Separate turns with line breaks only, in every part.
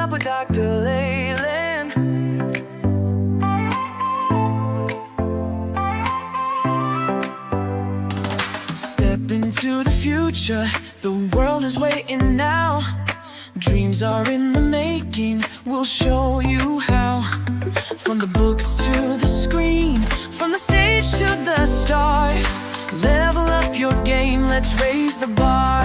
up with Dr. Leyland. Step into the future, the world is waiting now. Dreams are in the making, we'll show you how. From the books to the screen, from the stage to the stars. Level up your game, let's raise the bar.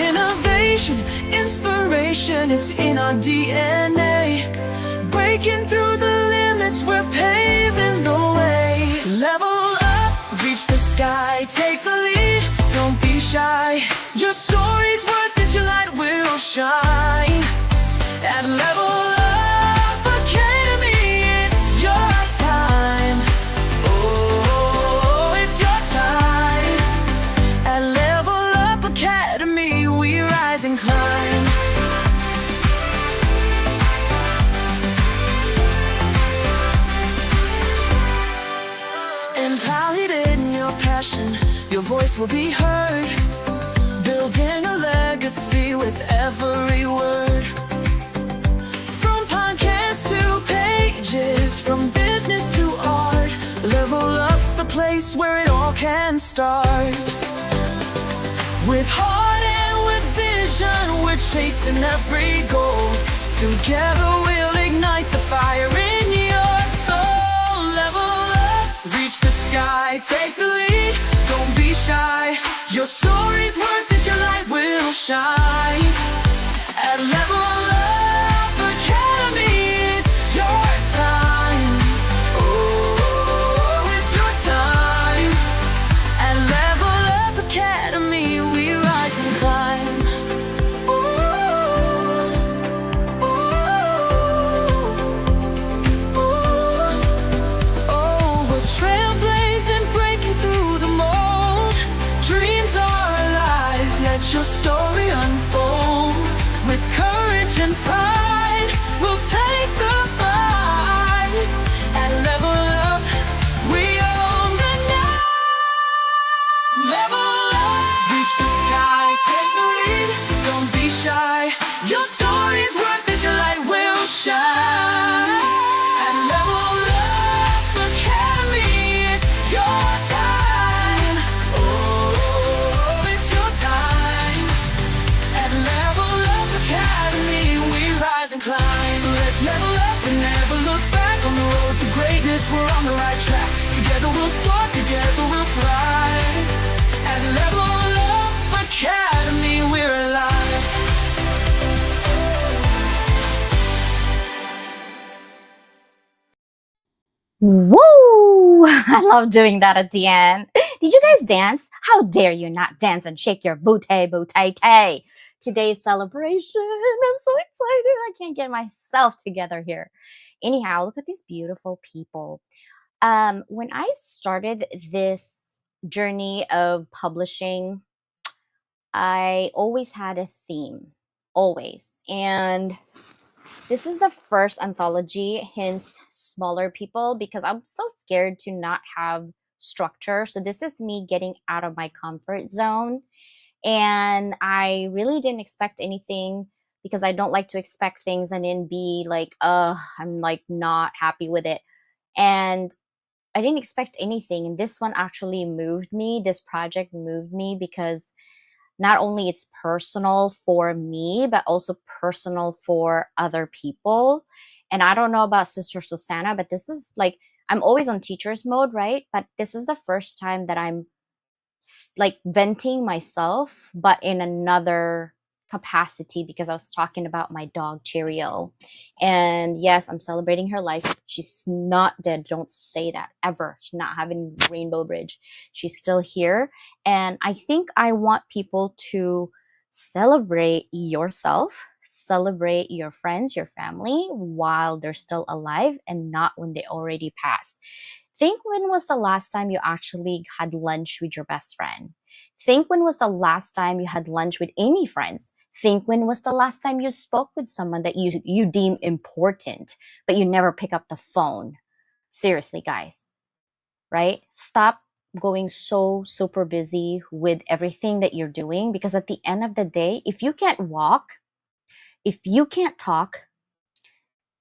Innovation, inspiration, it's in our DNA. Breaking through the limits, we're paving the way. Level up, reach the sky, take the lead, don't be shy. Your story's worth it, your light will shine. At Level Up Academy, it's your time. Oh, it's your time. At Level Up Academy, we rise and climb. Empowered in your passion, your voice will be heard. Building a legacy with every word. From podcasts to pages, from business to art. Level Up's the place where it all can start. With heart and with vision, we're chasing every goal. Together we'll ignite the fire in your soul. Level up, reach the sky, take the lead, don't be shy. Your story's worth it, your light will shine. At Level Up Academy, it's your time. Oh, it's your time. At Level Up Academy, we rise and climb. Ooh, ooh, ooh. Oh, we're trailblazing, breaking through the mold. Dreams are alive, let your story unfold. With courage and pride, we'll take the fight. At Level Up, we own the night. Level up, reach the sky, take the lead, don't be shy. Your story's worth it, your light will shine. At Level Up Academy, it's your time. Oh, it's your time. At Level Up Academy, we rise and climb. So let's level up and never look back. On the road to greatness, we're on the right track. Together we'll soar, together we'll thrive. At Level Up Academy, we're alive.
Woo! I love doing that at the end. Did you guys dance? How dare you not dance and shake your booty booty tay? Today's celebration. I'm so excited. I can't get myself together here. Anyhow, look at these beautiful people. When I started this journey of publishing, I always had a theme, always. And this is the first anthology, hence smaller people, because I'm so scared to not have structure. So this is me getting out of my comfort zone. And I really didn't expect anything because I don't like to expect things and then be like, I'm like not happy with it. And I didn't expect anything. And this one actually moved me. This project moved me because not only it's personal for me, but also personal for other people. And I don't know about Sister Susannah, but this is like, I'm always on teacher's mode, right? But this is the first time that I'm like venting myself, but in another capacity because I was talking about my dog Cheerio. And yes, I'm celebrating her life. She's not dead. Don't say that ever. She's not having Rainbow Bridge. She's still here. And I think I want people to celebrate yourself, celebrate your friends, your family while they're still alive and not when they already passed. Think when was the last time you actually had lunch with your best friend? Think when was the last time you had lunch with any friends? Think when was the last time you spoke with someone that you deem important, but you never pick up the phone? Seriously, guys, right? Stop going so super busy with everything that you're doing because at the end of the day, if you can't walk, If you can't talk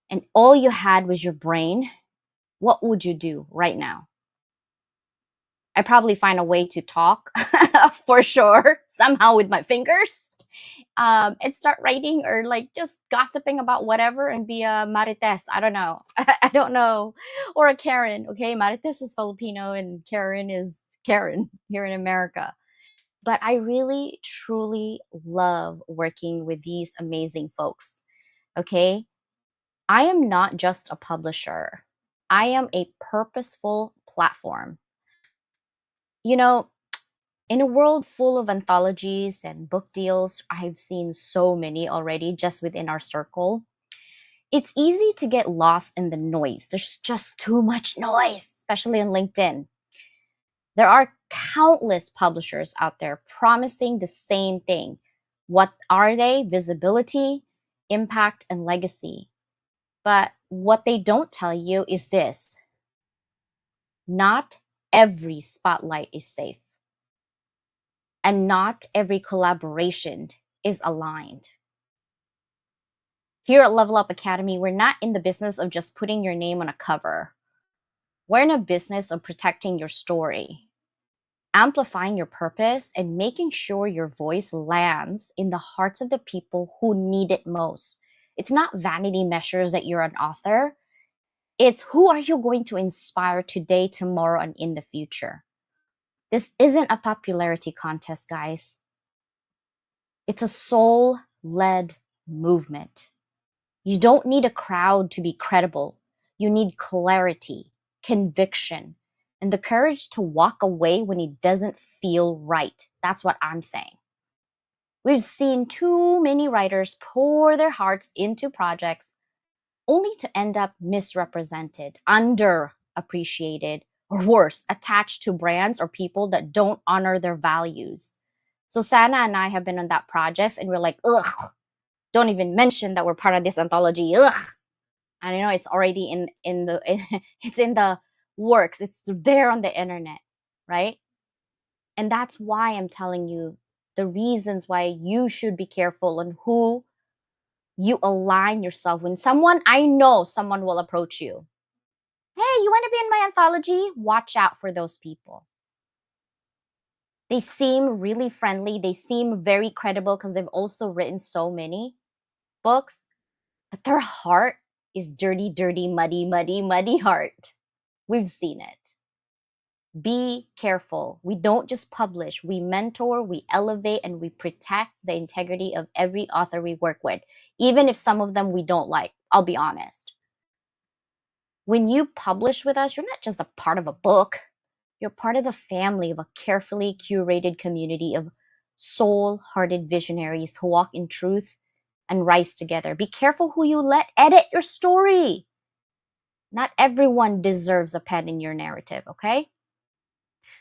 and all you had was your brain, what would you do right now? I probably find a way to talk for sure, somehow with my fingers, and start writing or like just gossiping about whatever and be a Marites. I don't know. I don't know. Or a Karen. Okay. Marites is Filipino and Karen is Karen here in America. But I really, truly love working with these amazing folks. Okay. I am not just a publisher, I am a purposeful platform. You know, in a world full of anthologies and book deals, I've seen so many already just within our circle. It's easy to get lost in the noise. There's just too much noise, especially on LinkedIn. There are countless publishers out there promising the same thing. What are they? Visibility, impact, and legacy. But what they don't tell you is this: not every spotlight is safe, and not every collaboration is aligned. Here at Level Up Academy, we're not in the business of just putting your name on a cover. We're in a business of protecting your story, amplifying your purpose, and making sure your voice lands in the hearts of the people who need it most. It's not vanity measures that you're an author. It's who are you going to inspire today, tomorrow, and in the future. This isn't a popularity contest, guys. It's a soul-led movement. You don't need a crowd to be credible. You need clarity, conviction, and the courage to walk away when it doesn't feel right. That's what I'm saying. We've seen too many writers pour their hearts into projects only to end up misrepresented, underappreciated, or worse, attached to brands or people that don't honor their values. Susannah and I have been on that project and we're like, ugh, don't even mention that we're part of this anthology. Ugh. And I know it's already in the it's in the works. It's there on the internet, right? And that's why I'm telling you the reasons why you should be careful on who you align yourself when someone I know someone will approach you. Hey, you want to be in my anthology? Watch out for those people. They seem really friendly. They seem very credible because they've also written so many books, but their heart is dirty, dirty, muddy, muddy, muddy heart. We've seen it. Be careful. We don't just publish, we mentor, we elevate, and we protect the integrity of every author we work with, even if some of them we don't like. I'll be honest. When you publish with us, you're not just a part of a book, you're part of the family of a carefully curated community of soul-hearted visionaries who walk in truth and rise together. Be careful who you let edit your story. Not everyone deserves a pen in your narrative, okay?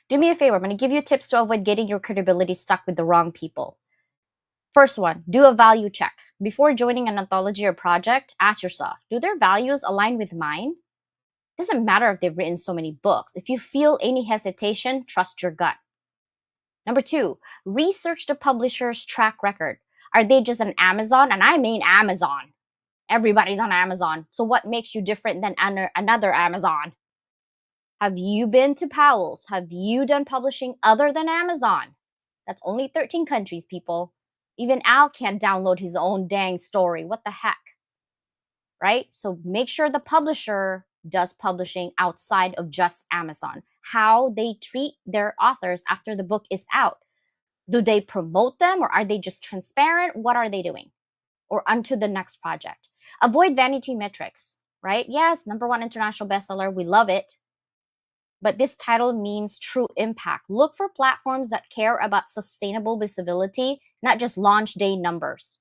Do me a favor. I'm going to give you tips to avoid getting your credibility stuck with the wrong people. First one, do a value check. Before joining an anthology or project, ask yourself, do their values align with mine? It doesn't matter if they've written so many books. If you feel any hesitation, trust your gut. Number two, research the publisher's track record. Are they just an Amazon? And I mean Amazon. Everybody's on Amazon. So what makes you different than another Amazon? Have you been to Powell's? Have you done publishing other than Amazon? That's only 13 countries, people. Even Al can't download his own dang story. What the heck? Right? So make sure the publisher does publishing outside of just Amazon. How they treat their authors after the book is out. Do they promote them or are they just transparent? What are they doing? Or onto the next project. Avoid vanity metrics, right? Yes, #1 international bestseller. We love it. But this title means true impact. Look for platforms that care about sustainable visibility, not just launch day numbers.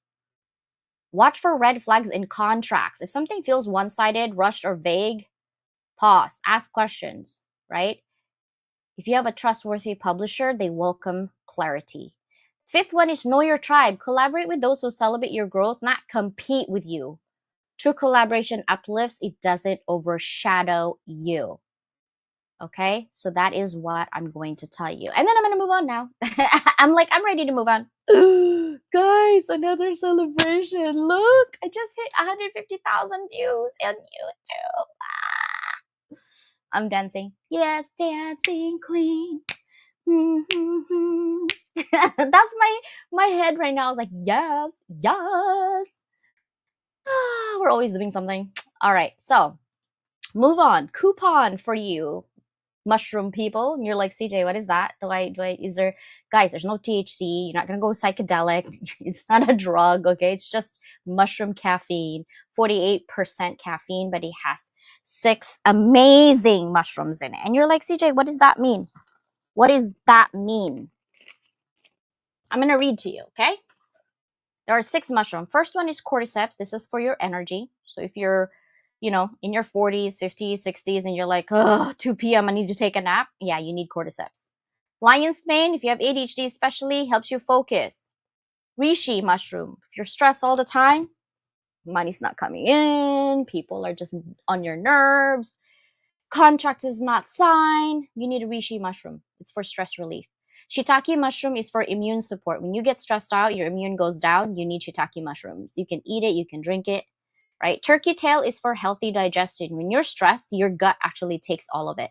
Watch for red flags in contracts. If something feels one-sided, rushed, or vague, pause, ask questions, right? If you have a trustworthy publisher, they welcome clarity. Fifth one is know your tribe. Collaborate with those who celebrate your growth, not compete with you. True collaboration uplifts, it doesn't overshadow you. Okay, so that is what I'm going to tell you. And then I'm going to move on now. I'm ready to move on. Guys, another celebration. Look, I just hit 150,000 views on YouTube. I'm dancing. Yes, dancing queen. That's my head right now. I was like, yes, yes. We're always doing something. All right, so move on. Coupon for you, mushroom people. And you're like, CJ, what is that? Is there, guys, there's no THC. You're not going to go psychedelic. It's not a drug, okay? It's just mushroom caffeine, 48% caffeine, but it has 6 amazing mushrooms in it. And you're like, CJ, what does that mean? What does that mean? I'm going to read to you, okay? There are 6 mushrooms. First one is cordyceps. This is for your energy. So if you're, in your 40s, 50s, 60s, and you're like, 2 p.m., I need to take a nap. Yeah, you need cordyceps. Lion's mane, if you have ADHD especially, helps you focus. Reishi mushroom. If you're stressed all the time, money's not coming in, people are just on your nerves, contract is not signed, you need a reishi mushroom. It's for stress relief. Shiitake mushroom is for immune support. When you get stressed out, your immune goes down, you need shiitake mushrooms. You can eat it, you can drink it, right? Turkey tail is for healthy digestion. When you're stressed, your gut actually takes all of it.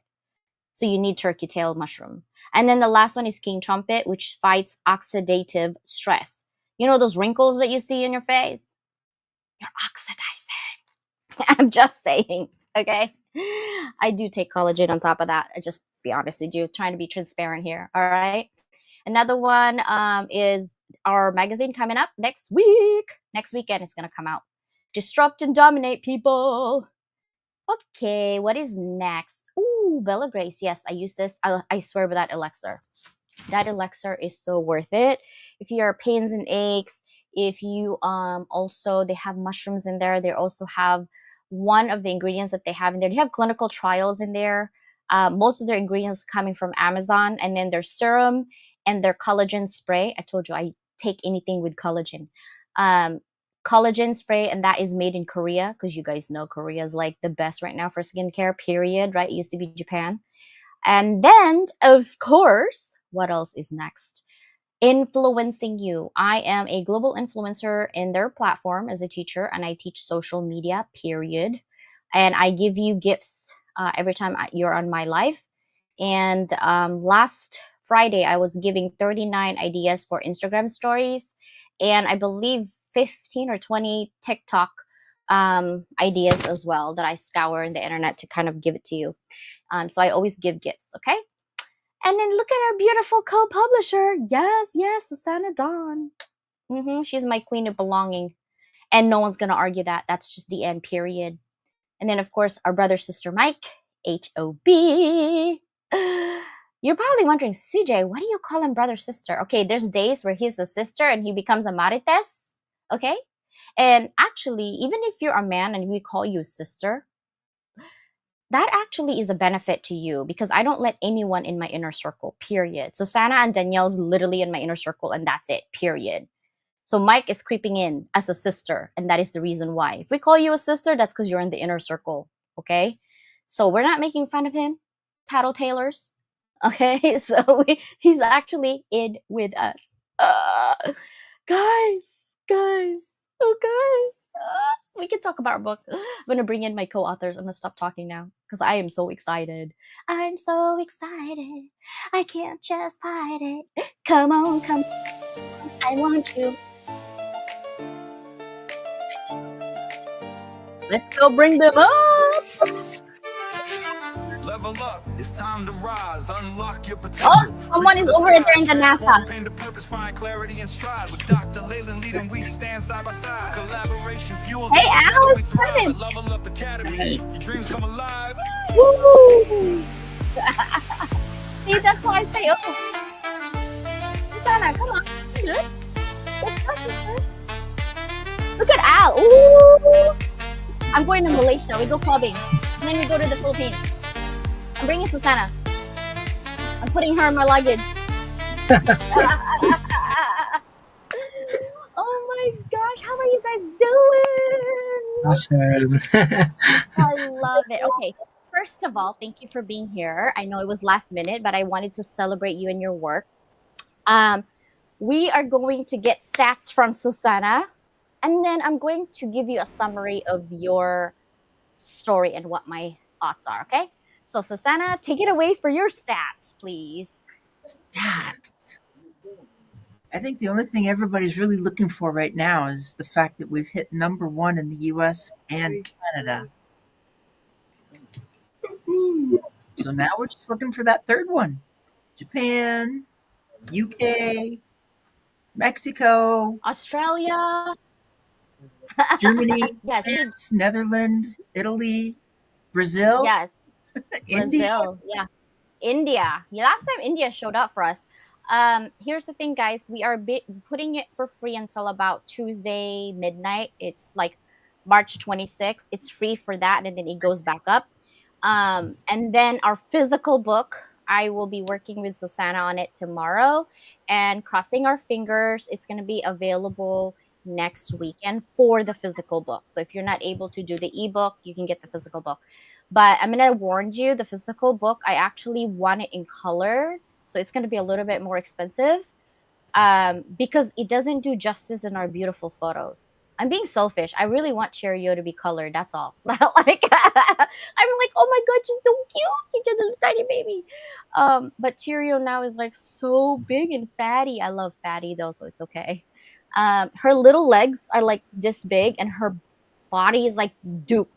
So you need turkey tail mushroom. And then the last one is king trumpet, which fights oxidative stress. You know those wrinkles that you see in your face? You're oxidizing. I'm just saying, okay? I do take collagen on top of that. I just be honest with you, trying to be transparent here. All right. Another one is our magazine coming up next week. Next weekend, it's going to come out. Disrupt and dominate, people. Okay, what is next? Ooh, Bella Grace. Yes, I use this. I swear by that elixir. That elixir is so worth it. If you are pains and aches, if you also, they have mushrooms in there. They also have one of the ingredients that they have in there. They have clinical trials in there. Most of their ingredients coming from Amazon, and then their serum and their collagen spray. I told you I take anything with collagen. Collagen spray, and that is made in Korea, because you guys know Korea is like the best right now for skincare, period, right? It used to be Japan. And then, of course, what else is next? Influencing you. I am a global influencer in their platform as a teacher, and I teach social media, period. And I give you gifts every time you're on my live. And last Friday, I was giving 39 ideas for Instagram stories, and I believe 15 or 20 TikTok ideas as well that I scour in the internet to kind of give it to you. So I always give gifts, okay? And then look at our beautiful co-publisher. Yes, Susannah Dawn. She's my queen of belonging. And no one's going to argue that. That's just the end, period. And then, of course, our brother, sister Mike, HOB. You're probably wondering, CJ, why do you call him brother, sister? Okay, there's days where he's a sister and he becomes a marites, okay? And actually, even if you're a man and we call you sister, that actually is a benefit to you, because I don't let anyone in my inner circle, period. Susannah and Danielle's literally in my inner circle, and that's it, period. So Mike is creeping in as a sister, and that is the reason why. If we call you a sister, that's because you're in the inner circle, okay? So we're not making fun of him, tattletales, okay? So he's actually in with us. Guys, oh guys. We can talk about our book. I'm going to bring in my co-authors. I'm going to stop talking now because I am so excited. I'm so excited. I can't just hide it. Come on, come on. I want you. Let's go bring them up.
Level up, it's time to rise, unlock your potential.
Oh, someone is over there in the NASA.
Paint the purpose, find clarity and stride. With Dr. Leyland leading, we stand side by side. Collaboration fuels
Hey,
us together,
Al,
we
it's
thrive.
fun.
At Level Up Academy, your dreams come alive.
Woo! See, that's why I say, oh, Susannah, come on. You're good. Let's go, sister. Look at Al. Ooh. I'm going to Malaysia. We go clubbing. And then we go to the Philippines. I'm bringing Susannah. I'm putting her in my luggage. Oh my gosh, how are you guys doing?
Awesome.
I love it. Okay, first of all, thank you for being here. I know it was last minute, but I wanted to celebrate you and your work. Um, We are going to get stats from Susannah, and then I'm going to give you a summary of your story and what my thoughts are, okay? So, Susannah, take it away for your stats, please.
Stats. I think the only thing everybody's really looking for right now is the fact that we've hit number 1 in the US and Canada. So now we're just looking for that third one. Japan, UK, Mexico,
Australia.
Germany,
Yes, we need,
France, Netherlands, Italy, Brazil,
yes,
India.
Brazil. Yeah. India. Yeah, last time India showed up for us. Here's the thing, guys. We are putting it for free until about Tuesday midnight. It's like March 26th. It's free for that, and then it goes back up. And then our physical book, I will be working with Susannah on it tomorrow, and crossing our fingers, it's going to be available next weekend for the physical book. So if you're not able to do the ebook, you can get the physical book. But I'm gonna warn you, the physical book, I actually want it in color, so it's gonna be a little bit more expensive, because it doesn't do justice in our beautiful photos. I'm being selfish. I really want Cheerio to be colored. That's all. Like, I'm like, oh my god, she's so cute. She's a little tiny baby. But Cheerio now is like so big and fatty. I love fatty though, so it's okay. Her little legs are like this big, and her body is like dupe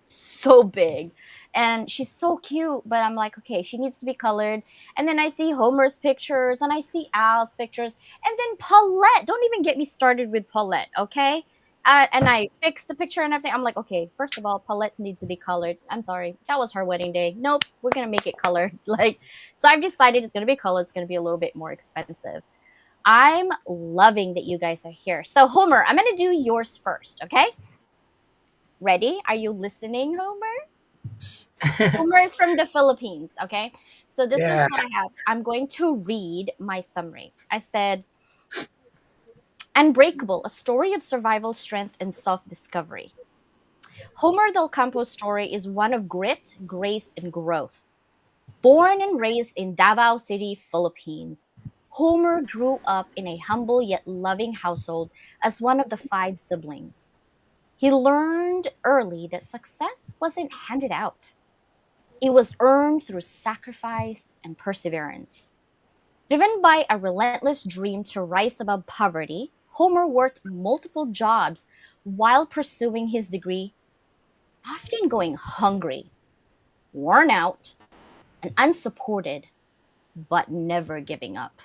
so big, and she's so cute, but I'm like, okay, she needs to be colored. And then I see Homer's pictures, and I see Al's pictures, and then Paulette. Don't even get me started with Paulette, okay? And I fixed the picture and everything. I'm like, okay, first of all, Paulette needs to be colored. I'm sorry, that was her wedding day. Nope, we're gonna make it colored. Like, so I've decided it's gonna be colored. It's gonna be a little bit more expensive. I'm loving that you guys are here. So Homer, I'm gonna do yours first, okay? Ready? Are you listening, Homer? Homer is from the Philippines, okay? So this is
Yeah.
what I have. I'm going to read my summary. I said, Unbreakable, a story of survival, strength, and self-discovery. Homer Del Campo's story is one of grit, grace, and growth. Born and raised in Davao City, Philippines, Homer grew up in a humble yet loving household as one of the five siblings. He learned early that success wasn't handed out. It was earned through sacrifice and perseverance. Driven by a relentless dream to rise above poverty, Homer worked multiple jobs while pursuing his degree, often going hungry, worn out, and unsupported, but never giving up.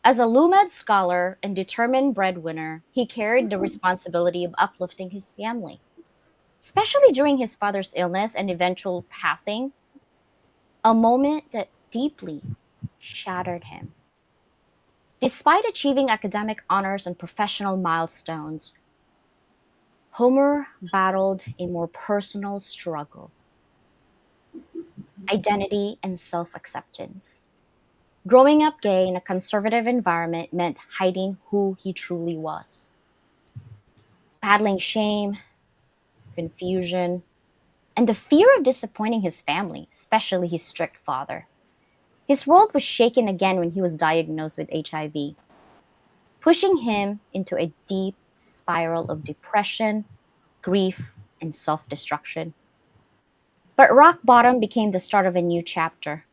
As a LUMED scholar and determined breadwinner, he carried the responsibility of uplifting his family. Especially during his father's illness and eventual passing, a moment that deeply shattered him. Despite achieving academic honors and professional milestones, Homer battled a more personal struggle: identity and self acceptance. Growing up gay in a conservative environment meant hiding who he truly was, battling shame, confusion, and the fear of disappointing his family, especially his strict father. His world was shaken again when he was diagnosed with HIV, pushing him into a deep spiral of depression, grief, and self destruction. But rock bottom became the start of a new chapter.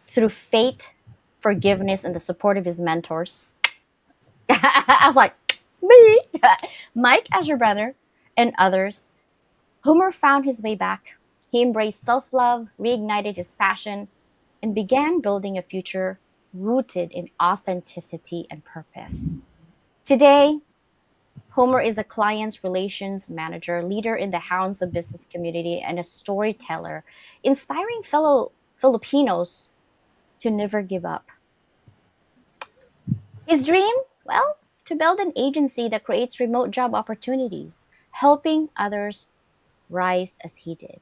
Through fate, forgiveness, and the support of his mentors, I was like, me, Mike as your brother, and others, Homer found his way back. He embraced self love, reignited his passion, and began building a future rooted in authenticity and purpose. Today, Homer is a client relations manager, leader in the Hounds of Business community, and a storyteller, inspiring fellow Filipinos to never give up. His dream? Well, to build an agency that creates remote job opportunities, helping others rise as he did.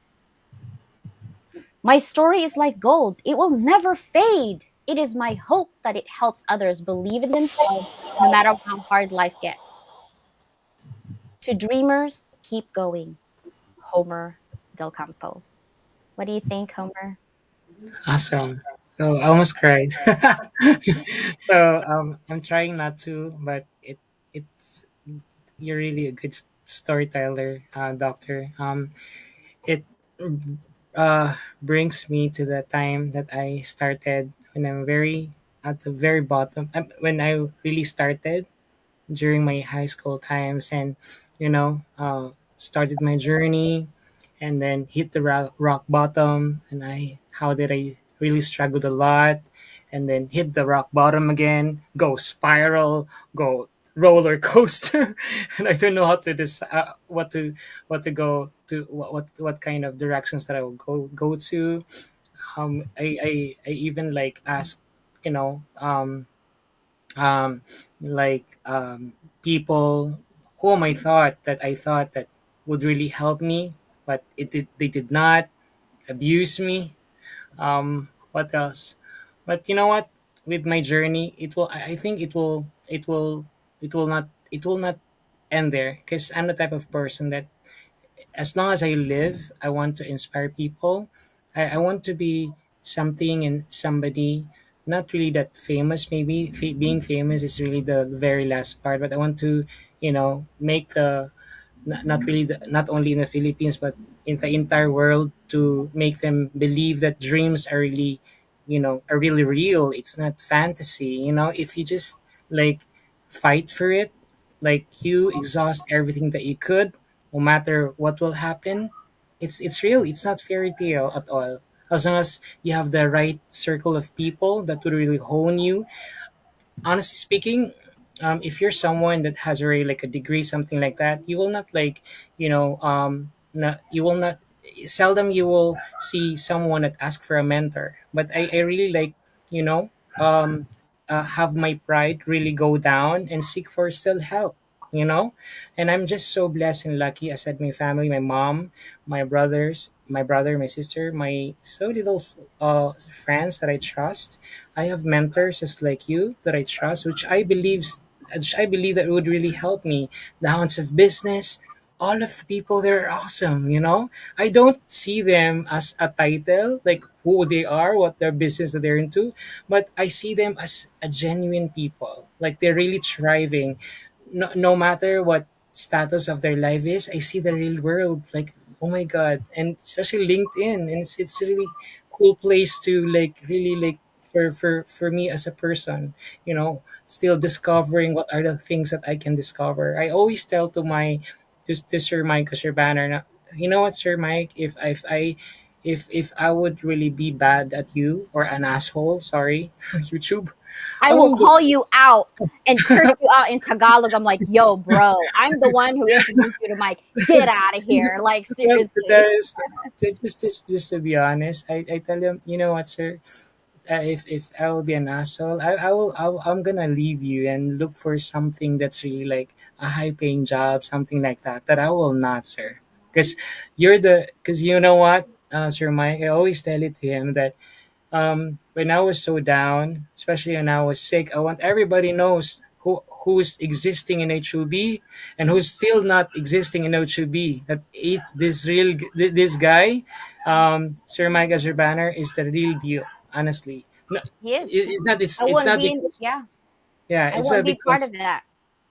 My story is like gold. It will never fade. It is my hope that it helps others believe in themselves no matter how hard life gets. To dreamers, keep going. Homer Del Campo. What do you think, Homer?
Awesome. So I almost cried. So I'm trying not to, but it's you're really a good storyteller, doctor. It brings me to the time that I started when I'm very at the very bottom. When I really started during my high school times, and started my journey, and then hit the rock bottom, and I how did I really struggled a lot, and then hit the rock bottom again, go spiral, go roller coaster, and I don't know how to decide what to go to, what kind of directions that I will go to. I even like ask, you know um um, people whom I thought that would really help me, but they did not abuse me. What else? But you know what? With my journey, I think it will not end there, because I'm the type of person that as long as I live, I want to inspire people. I want to be something and somebody, not really that famous. Maybe being famous is really the very last part, but I want to, make the not really not only in the Philippines but in the entire world, to make them believe that dreams are really, are really real. It's not fantasy. If you just like fight for it, like you exhaust everything that you could, no matter what will happen, it's real. It's not fairy tale at all. As long as you have the right circle of people that would really hone you. Honestly speaking, if you're someone that has already like a degree, something like that, you will not like, you will not, seldom you will see someone that ask for a mentor. But I really like, you know have my pride really go down and seek for still help, and I'm just so blessed and lucky. I said, my family, my mom, my brothers, my brother, my sister, my so little friends that I trust. I have mentors just like you that I trust, which I believe that would really help me. The hounds of business, all of the people there are awesome. I don't see them as a title, like who they are, what their business that they're into, but I see them as a genuine people. Like they're really thriving, no matter what status of their life is. I see the real world, like, oh my god. And especially LinkedIn, and it's a really cool place to like really like for me as a person, still discovering what are the things that I can discover. I always tell to Sir Mike or Sir Banner, you know what, Sir Mike, if I would really be bad at you or an asshole, sorry, YouTube,
I
I
will
will look.
call you out and curse you out in Tagalog. I'm like, yo, bro, I'm the one who introduced you to Mike. Get out of here. Like,
Well,
seriously.
just to be honest, I tell him, you know what, sir, if I will be an asshole, I'm gonna leave you and look for something that's really like a high paying job, something like that. That I will not, sir, because because you know what, Sir Mike, I always tell it to him that when I was so down, especially when I was sick, I want everybody knows who's existing in HOB and who's still not existing in HOB. That this guy, Sir Mike Banner, is the real deal. Honestly, no,
He is.
it's
I
it's
wouldn't
not
be in,
because,
yeah,
yeah,
I
it's
wouldn't
not
be part of
because.
that.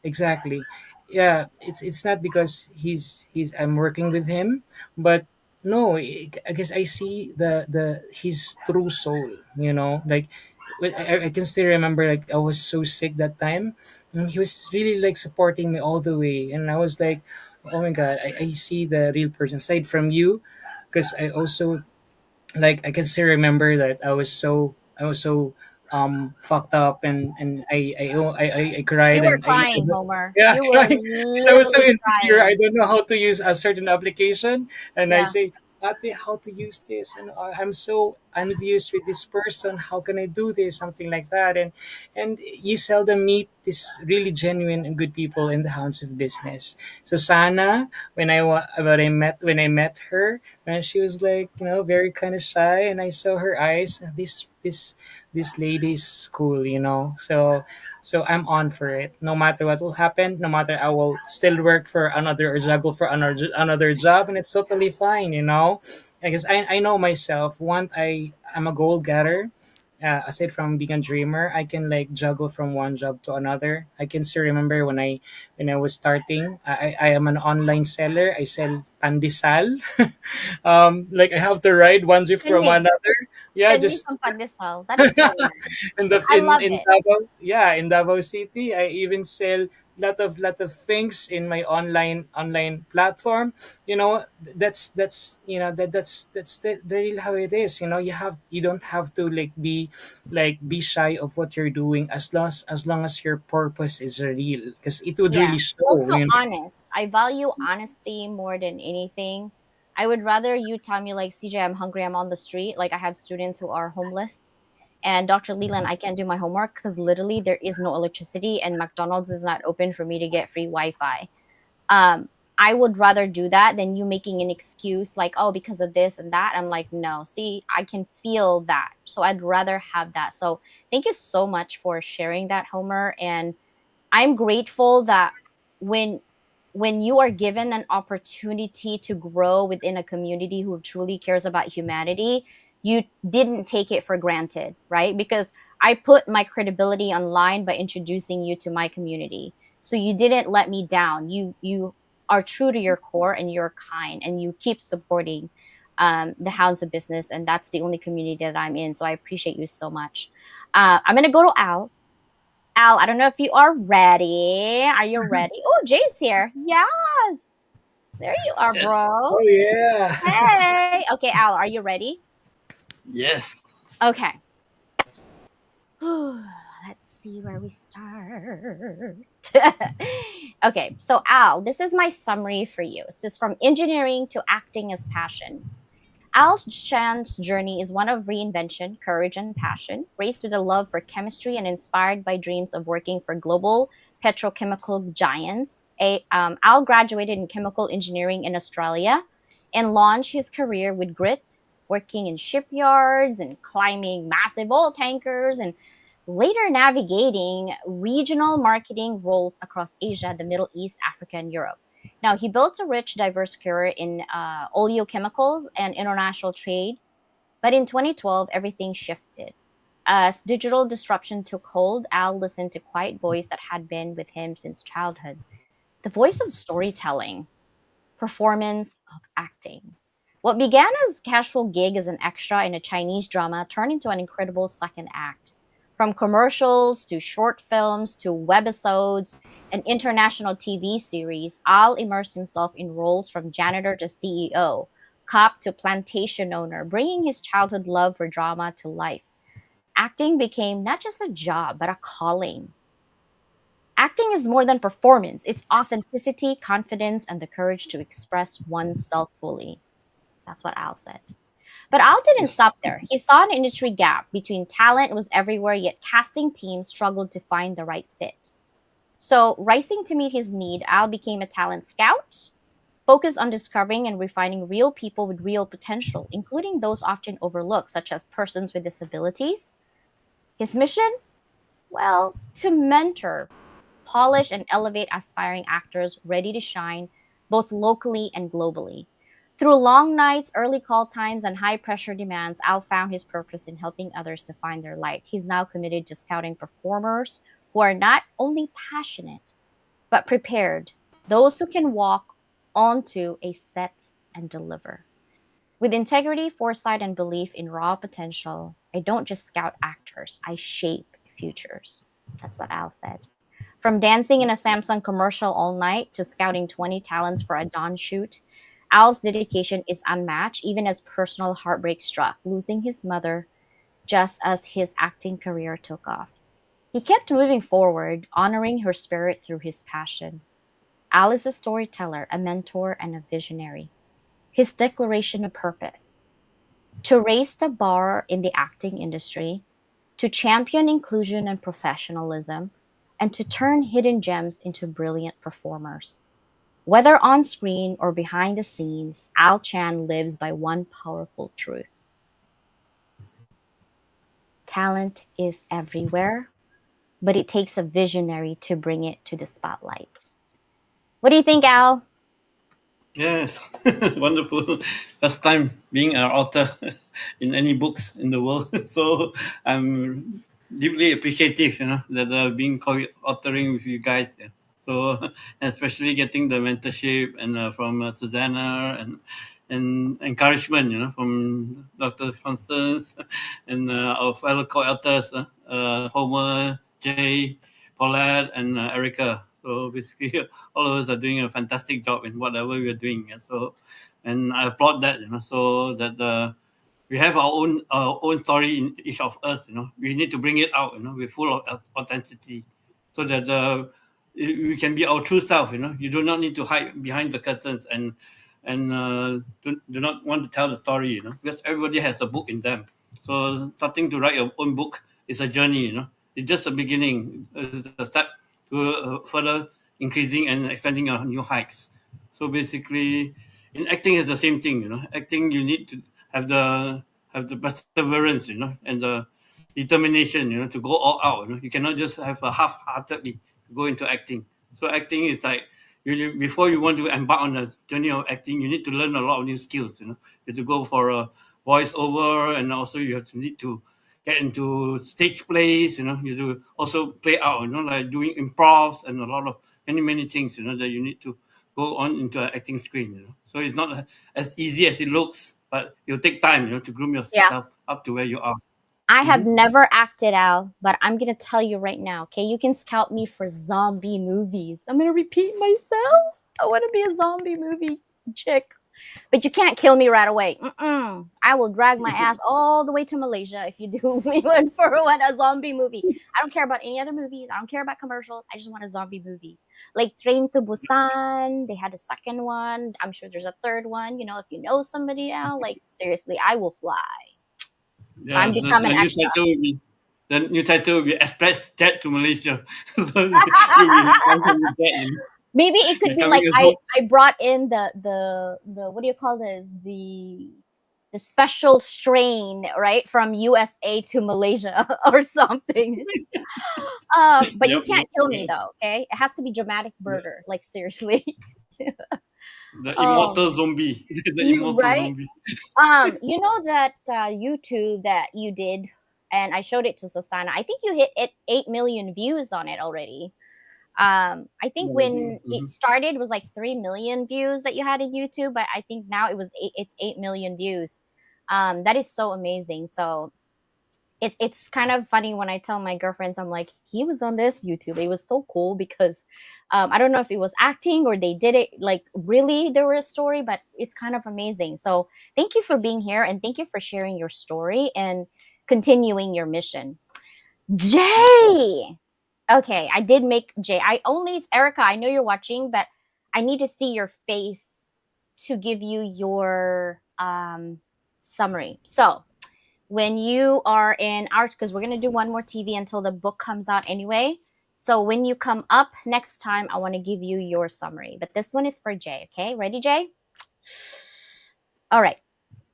Exactly. Yeah, it's not because he's I'm working with him, but no, I guess I see the his true soul, like I can still remember, like I was so sick that time, and he was really like supporting me all the way, and I was like, oh my god, I see the real person aside from you, because I also, like, I can still remember that I was so fucked up, and I cried,
You were
and
crying, Homer.
yeah,
You were
crying because I was so
literally
insecure. I
crying.
don't know how to use a certain application, and I
Yeah.
say, Ate, how to use this, and I'm so envious with this person. How can I do this? Something like that, and you seldom meet this really genuine and good people in the hounds of business. Susannah, when I met her, and she was like, very kind of shy, and I saw her eyes. This lady is cool, so I'm on for it. No matter what will happen, no matter I will still work for another or juggle for another job, and it's totally fine. Because I know myself. I'm a goal getter. aside from being a dreamer, I can like juggle from one job to another. I can still remember when I was starting. I am an online seller. I sell pandesal. Like I have to ride one trip
Send
from
me,
another. Yeah,
send me
just
some pandesal. That is so nice.
in the
I love
in
it.
Davao, yeah, in Davao City, I even sell lot of things in my online platform. That's the real how it is. You don't have to be shy of what you're doing, as long as your purpose is real, because it would
Yeah.
really show.
Also honest. I value honesty more than anything. I would rather you tell me like, CJ, I'm hungry, I'm on the street. Like I have students who are homeless. And Dr. Leland, I can't do my homework because literally there is no electricity and McDonald's is not open for me to get free Wi-Fi. um I would rather do that than you making an excuse like, oh, because of this and that. I'm like, no, see, I can feel that, so I'd rather have that. So thank you so much for sharing that, Homer. And I'm grateful that when when you are given an opportunity to grow within a community who truly cares about humanity, you didn't take it for granted, right? Because I put my credibility online by introducing you to my community. So you didn't let me down. You are true to your core and you're kind and you keep supporting the Hounds of Business, and that's the only community that I'm in. So I appreciate you so much. I'm gonna go to Al. Al, I don't know if you are ready. Are you ready? Oh, Jay's here. Yes. There you are,
Yes.
bro.
Oh yeah.
Hey. Okay, Al, are you ready?
Yes.
Okay. Let's see where we start. Okay, so Al, this is my summary for you. This is from engineering to acting as passion. Al Chan's journey is one of reinvention, courage, and passion, raised with a love for chemistry and inspired by dreams of working for global petrochemical giants. Al graduated in chemical engineering in Australia and launched his career with grit, working in shipyards and climbing massive oil tankers and later navigating regional marketing roles across Asia, the Middle East, Africa, and Europe. Now, he built a rich, diverse career in oleochemicals and international trade, but in 2012, everything shifted. As digital disruption took hold, Al listened to quiet voice that had been with him since childhood, the voice of storytelling, performance, of acting. What began as a casual gig as an extra in a Chinese drama turned into an incredible second act. From commercials to short films to webisodes and international TV series, Al immersed himself in roles from janitor to CEO, cop to plantation owner, bringing his childhood love for drama to life. Acting became not just a job, but a calling. Acting is more than performance, it's authenticity, confidence, and the courage to express oneself fully. That's what Al said. But Al didn't
Yes.
stop there. He saw an industry gap between talent was everywhere, yet casting teams struggled to find the right fit. So, rising to meet his need, Al became a talent scout, focused on discovering and refining real people with real potential, including those often overlooked, such as persons with disabilities. His mission? Well, to mentor, polish, and elevate aspiring actors ready to shine both locally and globally. Through long nights, early call times, and high pressure demands, Al found his purpose in helping others to find their light. He's now committed to scouting performers who are not only passionate, but prepared, those who can walk onto a set and deliver. With integrity, foresight, and belief in raw potential, I don't just scout actors, I shape futures. That's what Al said. From dancing in a Samsung commercial all night to scouting 20 talents for a dawn shoot, Al's dedication is unmatched, even as personal heartbreak struck, losing his mother just as his acting career took off. He kept moving forward, honoring her spirit through his passion. Al is a storyteller, a mentor, and a visionary. His declaration of purpose: to raise the bar in the acting industry, to champion inclusion and professionalism, and to turn hidden gems into brilliant performers. Whether on screen or behind the scenes, Al Chan lives by one powerful truth: talent is everywhere, but it takes a visionary to bring it to the spotlight. What do you think, Al?
Yes. Wonderful. First time being an author. in any books in the world. So I'm deeply appreciative, that being co-authoring with you guys. Yeah. So especially getting the mentorship and from Susannah and encouragement, from Dr. Constance and our fellow co-authors, Homer, Jay, Paulette, and Erica. So basically, all of us are doing a fantastic job in whatever we are doing. Yeah. So, and I applaud that, so that we have our own story in each of us. We need to bring it out. We're full of authenticity, so that we can be our true self. You do not need to hide behind the curtains and do not want to tell the story. Because everybody has a book in them. So starting to write your own book is a journey. It's just a beginning. It's a step to further increasing and expanding your new heights. So basically, in acting is the same thing. Acting, you need to have the perseverance, and the determination, to go all out. You cannot just have a half-heartedly go into acting. So acting is like before you want to embark on a journey of acting, you need to learn a lot of new skills. You have to go for a voiceover, and also you have to need to get into stage plays. You have to also play out. Like doing improvs and a lot of many things. That you need to go on into an acting screen. So it's not as easy as it looks, but it'll take time. To groom
Yeah.
yourself up to where you are.
I have never acted, Al, but I'm gonna tell you right now, okay? You can scout me for zombie movies. I'm gonna repeat myself. I want to be a zombie movie chick, but you can't kill me right away. I will drag my ass all the way to Malaysia if you do me one for a zombie movie. I don't care about any other movies. I don't care about commercials. I just want a zombie movie. Like Train to Busan, they had a second one. I'm sure there's a third one. If you know somebody, Al, like seriously, I will fly.
Yeah,
I'm becoming extra.
the new title will be Express Jet to Malaysia. So you'll be sponsored with that.
Maybe it could
You're
be
coming
like
as
I
well.
I brought in the what do you call this, the special strain, right, from USA to Malaysia or something. But you
Yep,
can't
yep,
kill me
yes.
though. Okay, it has to be dramatic murder, like seriously.
The
um
immortal zombie. The
you
immortal
right.
zombie.
You know that YouTube that you did, and I showed it to Susannah. I think you hit 8 million views on it already. I think when it
Mhm.
started it was like 3 million views that you had in YouTube, but I think now it's 8 million views. That is so amazing. So it's kind of funny when I tell my girlfriends, I'm like, he was on this YouTube. It was so cool because I don't know if it was acting or they did it like really there was a story, but it's kind of amazing. So thank you for being here and thank you for sharing your story and continuing your mission. Jay. Okay, I did make Jay. Erica, I know you're watching, but I need to see your face to give you your summary. So, when you are in art, because we're going to do one more TV until the book comes out anyway. So, when you come up next time, I want to give you your summary. But this one is for Jay, okay? Ready, Jay? All right.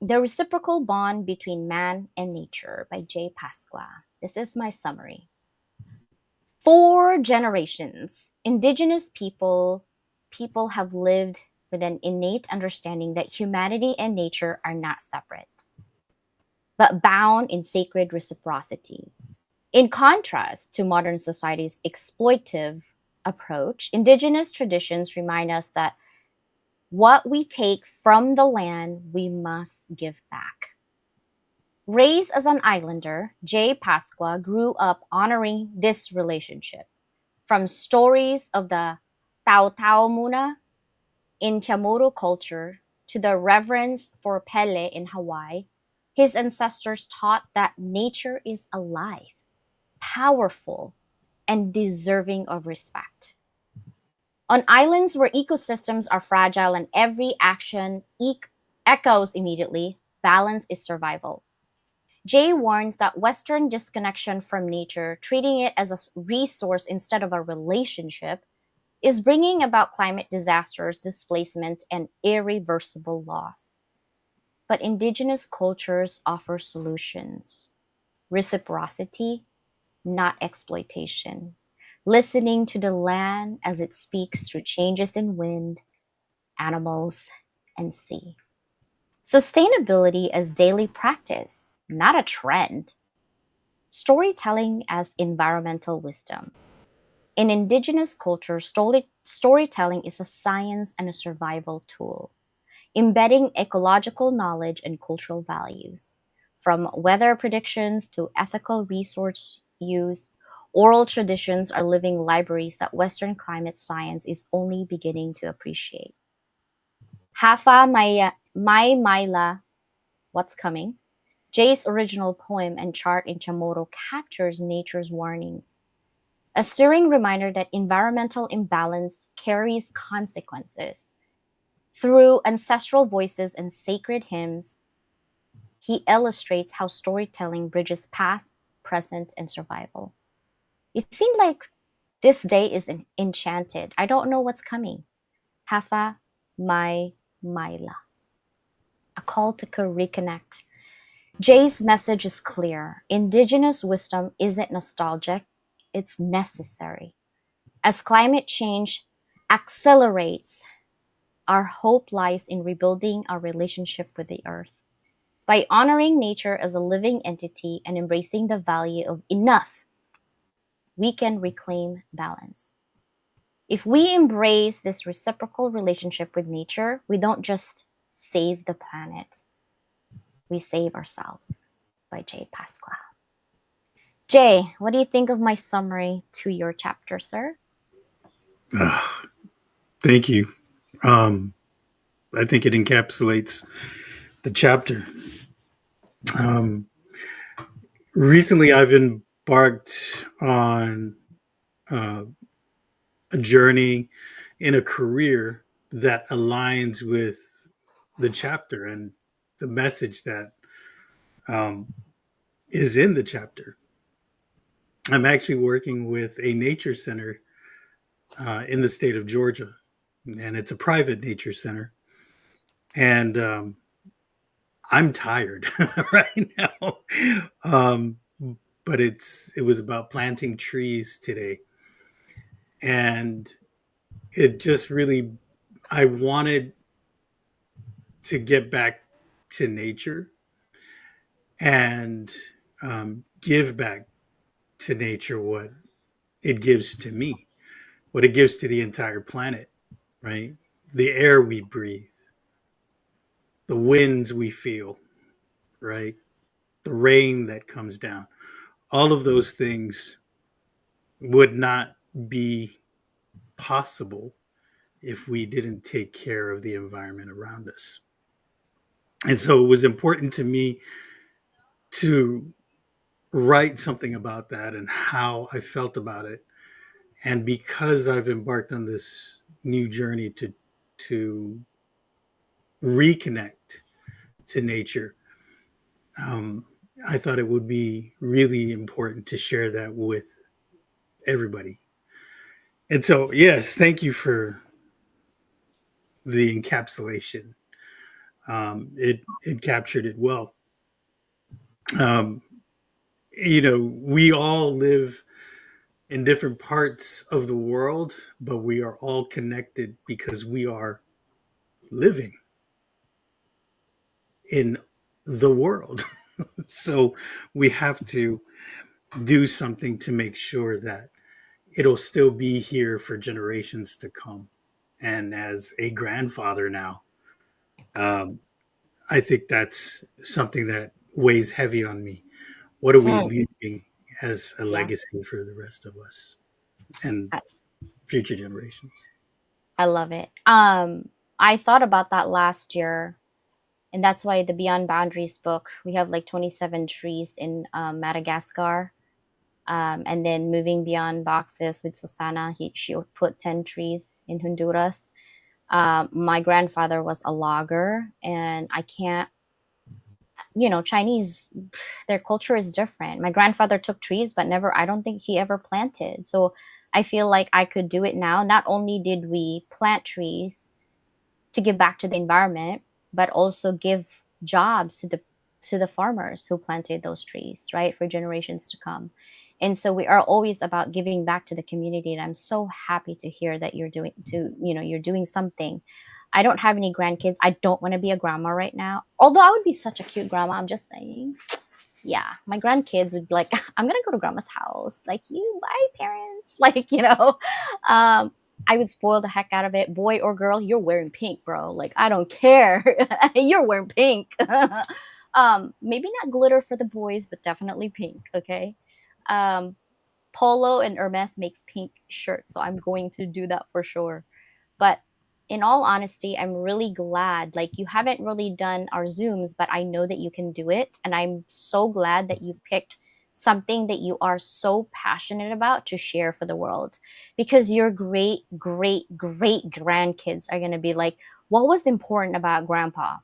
The Reciprocal Bond Between Man and Nature by Jay Pasqua. This is my summary. For generations, indigenous people have lived with an innate understanding that humanity and nature are not separate, but bound in sacred reciprocity. In contrast to modern society's exploitive approach, indigenous traditions remind us that what we take from the land, we must give back. Raised as an islander, Jay Pasqua grew up honoring this relationship. From stories of the Tao Tao Muna in Chamorro culture to the reverence for Pele in Hawaii, his ancestors taught that nature is alive, powerful, and deserving of respect. On islands where ecosystems are fragile and every action echoes immediately, balance is survival. Jay warns that Western disconnection from nature, treating it as a resource instead of a relationship, is bringing about climate disasters, displacement, and irreversible loss. But indigenous cultures offer solutions: reciprocity, not exploitation, listening to the land as it speaks through changes in wind, animals, and sea. Sustainability as daily practice, not a trend. Storytelling as environmental wisdom. In indigenous culture, storytelling is a science and a survival tool, embedding ecological knowledge and cultural values. From weather predictions to ethical resource use, oral traditions are living libraries that Western climate science is only beginning to appreciate. Hafa Mai Maila, What's Coming? Jay's original poem and chart in Chamorro captures nature's warnings, a stirring reminder that environmental imbalance carries consequences. Through ancestral voices and sacred hymns, he illustrates how storytelling bridges past, present, and survival. It seemed like this day is enchanted. I don't know what's coming. Hafa Mai Maila. A call to reconnect. Jay's message is clear. Indigenous wisdom isn't nostalgic, it's necessary. As climate change accelerates, our hope lies in rebuilding our relationship with the earth. By honoring nature as a living entity and embracing the value of enough, we can reclaim balance. If we embrace this reciprocal relationship with nature, we don't just save the planet, we save ourselves. By Jay Pasqua. Jay, what do you think of my summary to your chapter, sir?
Thank you. I think it encapsulates the chapter. Recently, I've embarked on a journey in a career that aligns with the chapter and the message that is in the chapter. I'm actually working with a nature center in the state of Georgia, and it's a private nature center. And I'm tired right now. Um, but it was about planting trees today. And it just really, I wanted to get back to nature and give back to nature what it gives to me, what it gives to the entire planet, right? The air we breathe, the winds we feel, right? The rain that comes down. All of those things would not be possible if we didn't take care of the environment around us. And so it was important to me to write something about that and how I felt about it. And because I've embarked on this new journey to reconnect to nature, um, I thought it would be really important to share that with everybody. And so, yes, thank you for the encapsulation. It captured it well. Um, we all live in different parts of the world, but we are all connected because we are living in the world. So we have to do something to make sure that it'll still be here for generations to come. And as a grandfather now, um, I think that's something that weighs heavy on me. What are we
Mm,
leaving as a
yeah,
legacy for the rest of us and
I,
future generations?
I love it. I thought about that last year, and that's why the Beyond Boundaries book, we have like 27 trees in Madagascar. And then moving beyond boxes with Susannah, she would put 10 trees in Honduras. My grandfather was a logger, and I can't, Chinese, their culture is different. My grandfather took trees, but never, I don't think he ever planted. So I feel like I could do it now. Not only did we plant trees to give back to the environment, but also give jobs to the farmers who planted those trees, right, for generations to come. And so we are always about giving back to the community. And I'm so happy to hear that you're doing something. I don't have any grandkids. I don't want to be a grandma right now. Although I would be such a cute grandma. I'm just saying. Yeah, my grandkids would be like, I'm gonna go to grandma's house. Like, you, bye, parents. Like, I would spoil the heck out of it. Boy or girl, you're wearing pink, bro. Like, I don't care. You're wearing pink. Maybe not glitter for the boys, but definitely pink. Okay. Um, Polo and Hermes makes pink shirts, so I'm going to do that for sure. But in all honesty, I'm really glad. Like, you haven't really done our Zooms, but I know that you can do it. And I'm so glad that you picked something that you are so passionate about to share for the world. Because your great, great, great grandkids are going to be like, what was important about grandpa?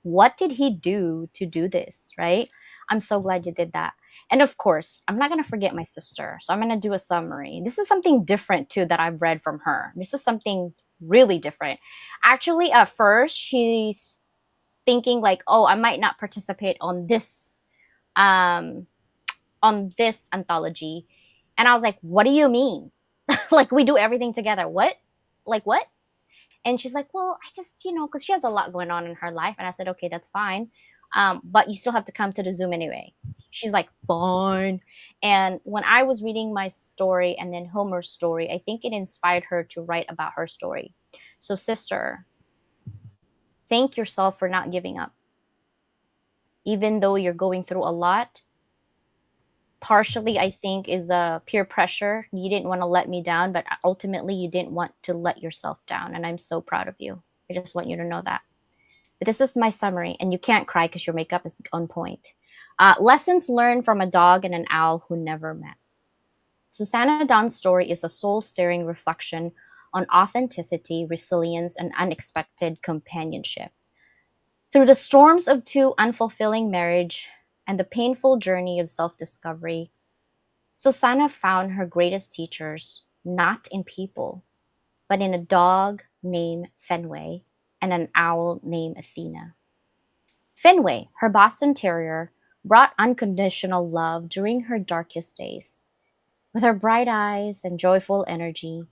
What did he do to do this? Right? I'm so glad you did that. And of course, I'm not going to forget my sister. So I'm going to do a summary. This is something different too that I've read from her. This is something really different. Actually, at first, she's thinking like, "Oh, I might not participate um on this anthology." And I was like, "What do you mean? Like, we do everything together. What? Like what?" And she's like, well, I just, because she has a lot going on in her life. And I said, okay, that's fine. But you still have to come to the Zoom anyway. She's like, fine. And when I was reading my story and then Homer's story, I think it inspired her to write about her story. So, sister, thank yourself for not giving up. Even though you're going through a lot, partially, I think, is peer pressure. You didn't want to let me down, but ultimately, you didn't want to let yourself down. And I'm so proud of you. I just want you to know that. But this is my summary, and you can't cry because your makeup is on point. Lessons learned from a dog and an owl who never met. Susannah Dawn's story is a soul-stirring reflection on authenticity, resilience, and unexpected companionship. Through the storms of two unfulfilling marriage and the painful journey of self-discovery, Susannah found her greatest teachers not in people, but in a dog named Fenway and an owl named Athena. Fenway, her Boston Terrier, brought unconditional love during her darkest days. With her bright eyes and joyful energy,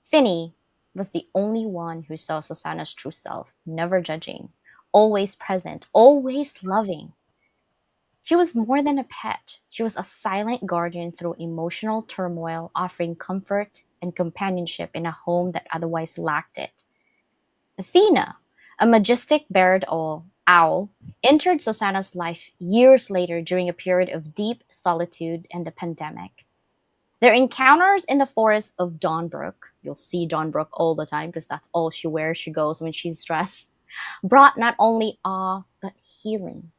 Finny was the only one who saw Susannah's true self, never judging, always present, always loving. She was more than a pet. She was a silent guardian through emotional turmoil, offering comfort and companionship in a home that otherwise lacked it. Athena, a majestic barred owl, entered Susannah's life years later during a period of deep solitude and the pandemic. Their encounters in the forest of Dawnbrook, you'll see Dawnbrook all the time because that's all she wears, she goes when she's stressed, brought not only awe but healing.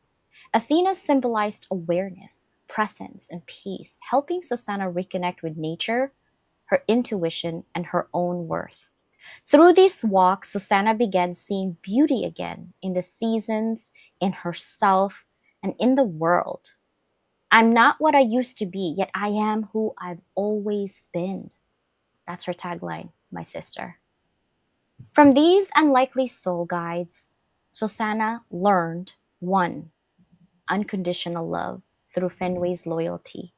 Athena symbolized awareness, presence, and peace, helping Susannah reconnect with nature, her intuition, and her own worth. Through these walks, Susannah began seeing beauty again in the seasons, in herself, and in the world. I'm not what I used to be, yet I am who I've always been. That's her tagline, my sister. From these unlikely soul guides, Susannah learned one, unconditional love through Fenway's loyalty.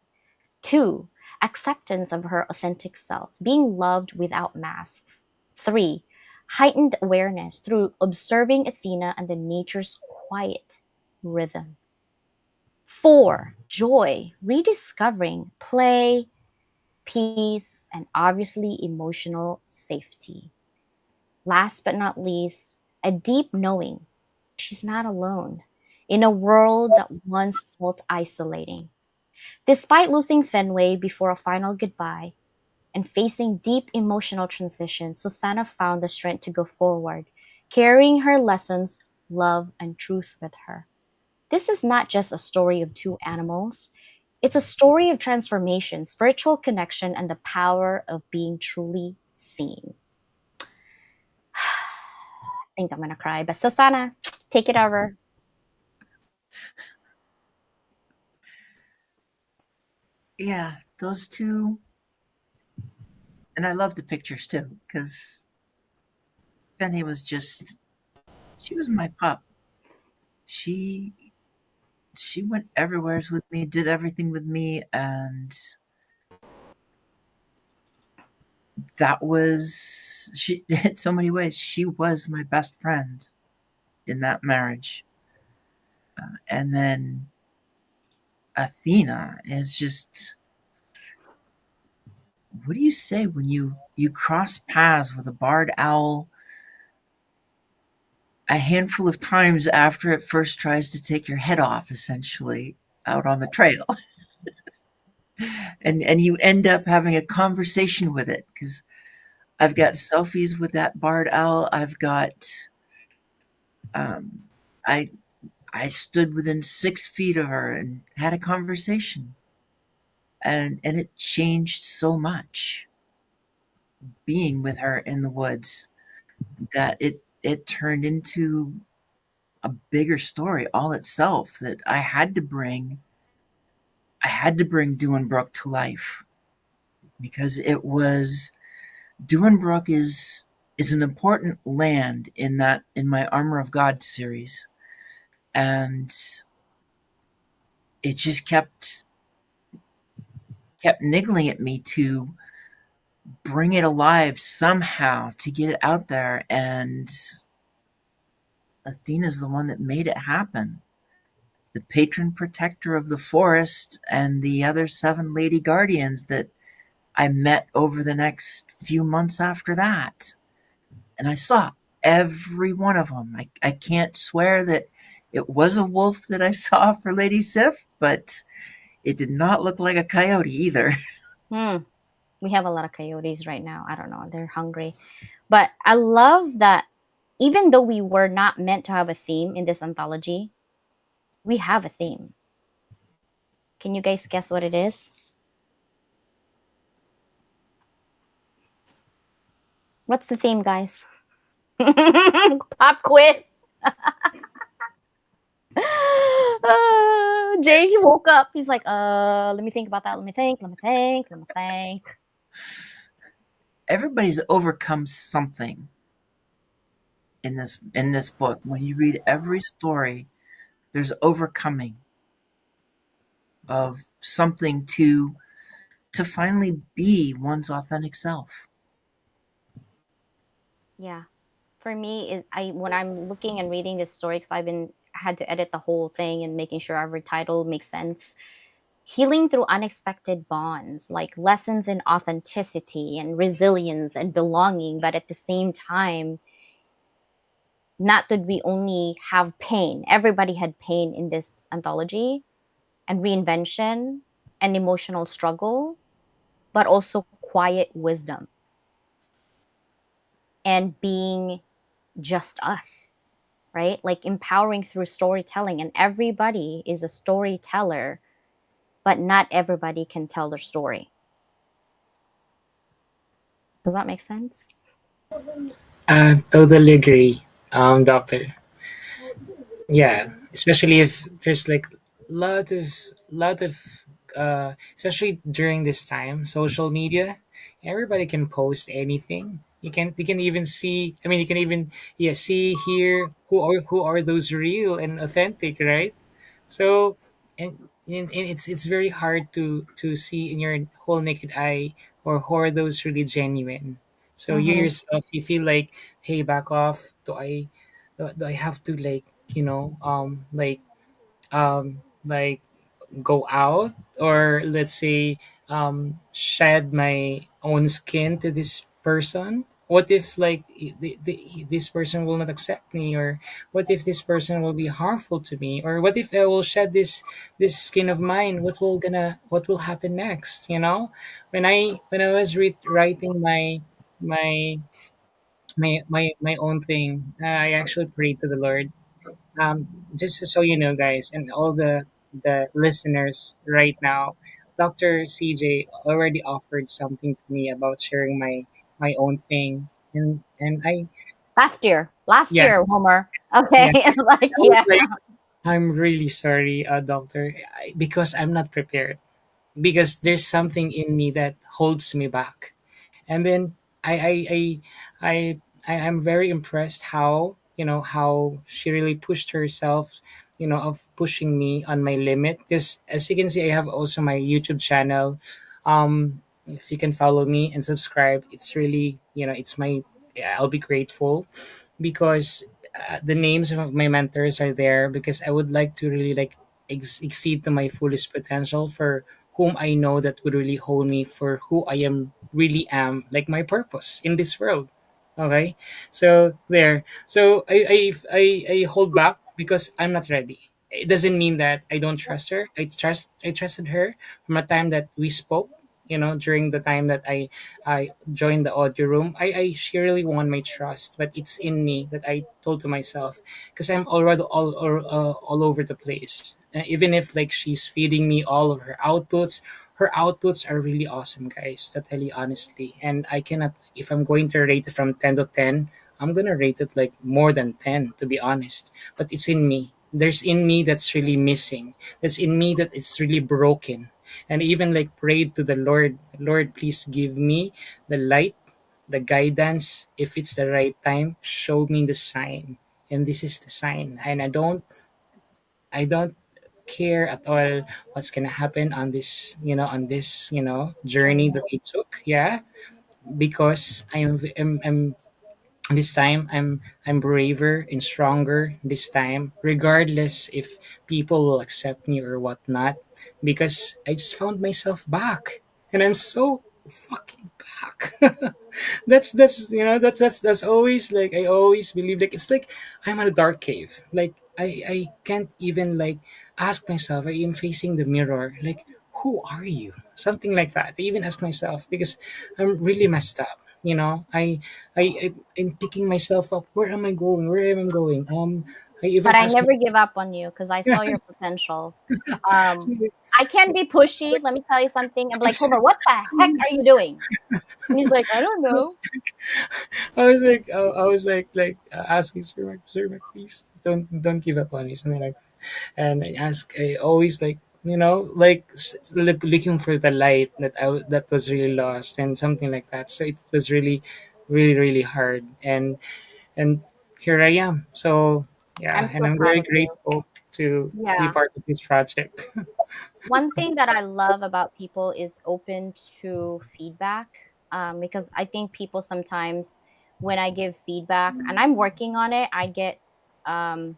Two, acceptance of her authentic self, being loved without masks. Three, heightened awareness through observing Athena and the nature's quiet rhythm. Four, joy, rediscovering play, peace, and obviously emotional safety. Last but not least, a deep knowing she's not alone in a world that once felt isolating. Despite losing Fenway before a final goodbye and facing deep emotional transition, Susannah found the strength to go forward, carrying her lessons, love, and truth with her. This is not just a story of two animals. It's a story of transformation, spiritual connection, and the power of being truly seen. I think I'm gonna cry, but Susannah, take it over.
Yeah, those two, and I love the pictures too, because Benny was just, she was my pup. She she went everywheres with me, did everything with me, and that was she in so many ways she was my best friend in that marriage. And then Athena is just, what do you say when you cross paths with a barred owl a handful of times after it first tries to take your head off, essentially, out on the trail? And you end up having a conversation with it, because I've got selfies with that barred owl. I've got I I stood within 6 feet of her and had a conversation, and it changed so much being with her in the woods that it turned into a bigger story all itself, that I had to bring Duinbrook to life, because it was Duinbrook is an important land in my Armor of God series, and it just kept niggling at me to bring it alive somehow, to get it out there, and Athena's the one that made it happen. The patron protector of the forest and the other 7 lady guardians that I met over the next few months after that. And I saw every one of them. I can't swear that it was a wolf that I saw for Lady Sif, but it did not look like a coyote either.
We have a lot of coyotes right now. I don't know. They're hungry. But I love that even though we were not meant to have a theme in this anthology, we have a theme. Can you guys guess what it is? What's the theme, guys? Pop quiz. Jay, he woke up. He's like, let me think about that. Let me think.
Everybody's overcome something in this book. When you read every story, there's overcoming of something to finally be one's authentic self.
Yeah. For me, when I'm looking and reading this story, because had to edit the whole thing and making sure every title makes sense. Healing through unexpected bonds, like lessons in authenticity and resilience and belonging, but at the same time, not that we only have pain. Everybody had pain in this anthology, and reinvention and emotional struggle, but also quiet wisdom and being just us, right? Like empowering through storytelling. And everybody is a storyteller, but not everybody can tell their story. Does that make sense?
Totally agree, doctor. Yeah, especially if there's like lot of especially during this time, social media, everybody can post anything. You can even see, I mean, you can even, yeah, see here who are those real and authentic, right? So, and it's very hard to see in your whole naked eye, or who are those really genuine. So you
Mm-hmm.
yourself, you feel like, hey, back off. Do I have to, like, like go out, or let's say, shed my own skin to this person? What if, like, this person will not accept me, or what if this person will be harmful to me, or what if I will shed this skin of mine? What will happen next? When I was writing my my own thing, I actually prayed to the Lord. Just so you know, guys, and all the listeners right now, Dr. CJ already offered something to me about sharing my own thing, and I
Last
yeah,
year, Homer. Okay.
yeah,
Like,
I was
yeah.
like, I'm really sorry, doctor, because I'm not prepared, because there's something in me that holds me back. And then I I I I'm very impressed how she really pushed herself, of pushing me on my limit. Because as you can see, I have also my YouTube channel. If you can follow me and subscribe, it's really, it's my I'll be grateful because the names of my mentors are there because I would like to really like exceed to my fullest potential for whom I know that would really hold me for who I am really am, like my purpose in this world. Okay, so there. So I hold back because I'm not ready. It doesn't mean that I don't trust her. I trusted her from the time that we spoke. During the time that I joined the audio room. She really won my trust, but it's in me that I told to myself because I'm already all over the place. Even if like she's feeding me all of her outputs are really awesome, guys. To tell you honestly, and I cannot. If I'm going to rate it from 10 to 10, I'm gonna rate it like more than 10 to be honest. But it's in me. There's in me that's really missing. That's in me that it's really broken and even like prayed to the Lord, Lord, please give me the light, the guidance. If it's the right time, show me the sign. And this is the sign. And I don't care at all what's gonna happen on this journey that we took. Yeah, because I'm this time I'm braver and stronger this time, regardless if people will accept me or whatnot, because I just found myself back, and I'm so fucking back. That's always like I always believe like it's like I'm in a dark cave. Like I can't even like ask myself. I am facing the mirror. Like who are you? Something like that. I even ask myself because I'm really messed up. I'm picking myself up. Where am I going? Where am I going? I
But
even
I
ask
never
my
give up on you because I saw your potential.
so
Um, I can be
it's
pushy.
like,
Let me tell you something. I'm
I
like,
was
Homer, what the heck
like,
are you doing? And he's like, I don't
I
know.
was I was like asking Sir Mac, please don't give up on me, something like. And I always like like looking for the light that was really lost and something like that. So it was really, really, really hard, and here I am. So yeah,
I'm
and
so
I'm
proud
very
of you.
grateful to be
Yeah.
part of this project.
One thing that I love about people is open to feedback, because I think people sometimes, when I give feedback and I'm working on it, I get um,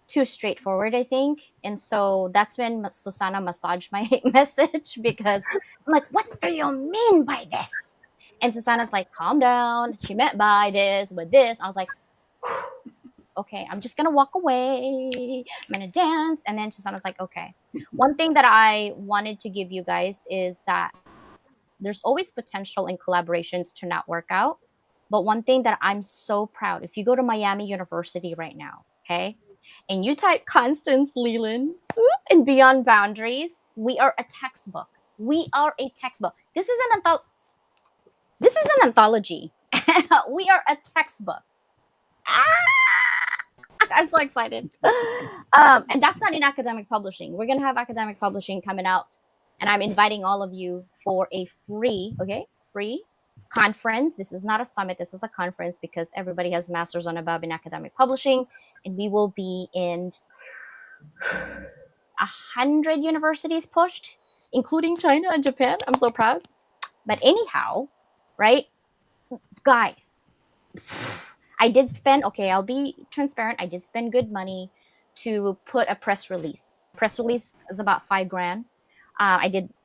too straightforward, I think. And so that's when Susanna massaged my message because I'm like, what do you mean by this? And Susanna's like, calm down. She meant by this, with this. I was like, okay, I'm just gonna walk away. I'm gonna dance. And then Susanna's like, okay. One thing that I wanted to give you guys is that there's always potential in collaborations to not work out. But one thing that I'm so proud, if you go to Miami University right now, okay, and you type Constance Leland and Beyond Boundaries, we are a textbook. We are a textbook. This is an anthology. We are a textbook. I'm so excited. And that's not in academic publishing. We're gonna have academic publishing coming out, and I'm inviting all of you for a free conference. This is not a summit. This is a conference because everybody has masters on above in academic publishing, and we will be in 100 universities pushed, including China and Japan. I'm so proud. But anyhow, right, guys, I did spend, okay, I'll be transparent. I did spend good money to put a press release. Press release is about 5 grand.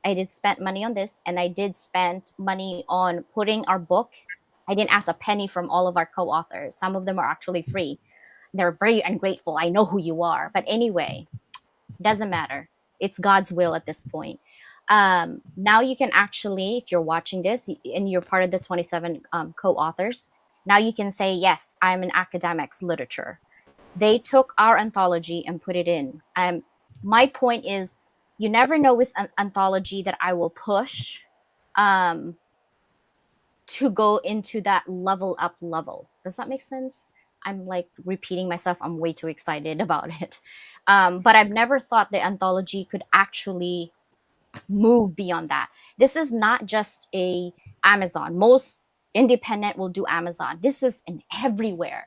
I did spend money on this, and I did spend money on putting our book. I didn't ask a penny from all of our co-authors. Some of them are actually free. They're very ungrateful. I know who you are. But anyway, doesn't matter. It's God's will at this point. Now you can actually, if you're watching this and you're part of the 27 co-authors, now you can say, yes, I'm an academics literature. They took our anthology and put it in. My point is, you never know with an anthology that I will push um, to go into that level up level. Does that make sense? I'm like repeating myself. I'm way too excited about it. But I've never thought the anthology could actually move beyond that. This is not just a Amazon. Most independent will do Amazon. This is in everywhere.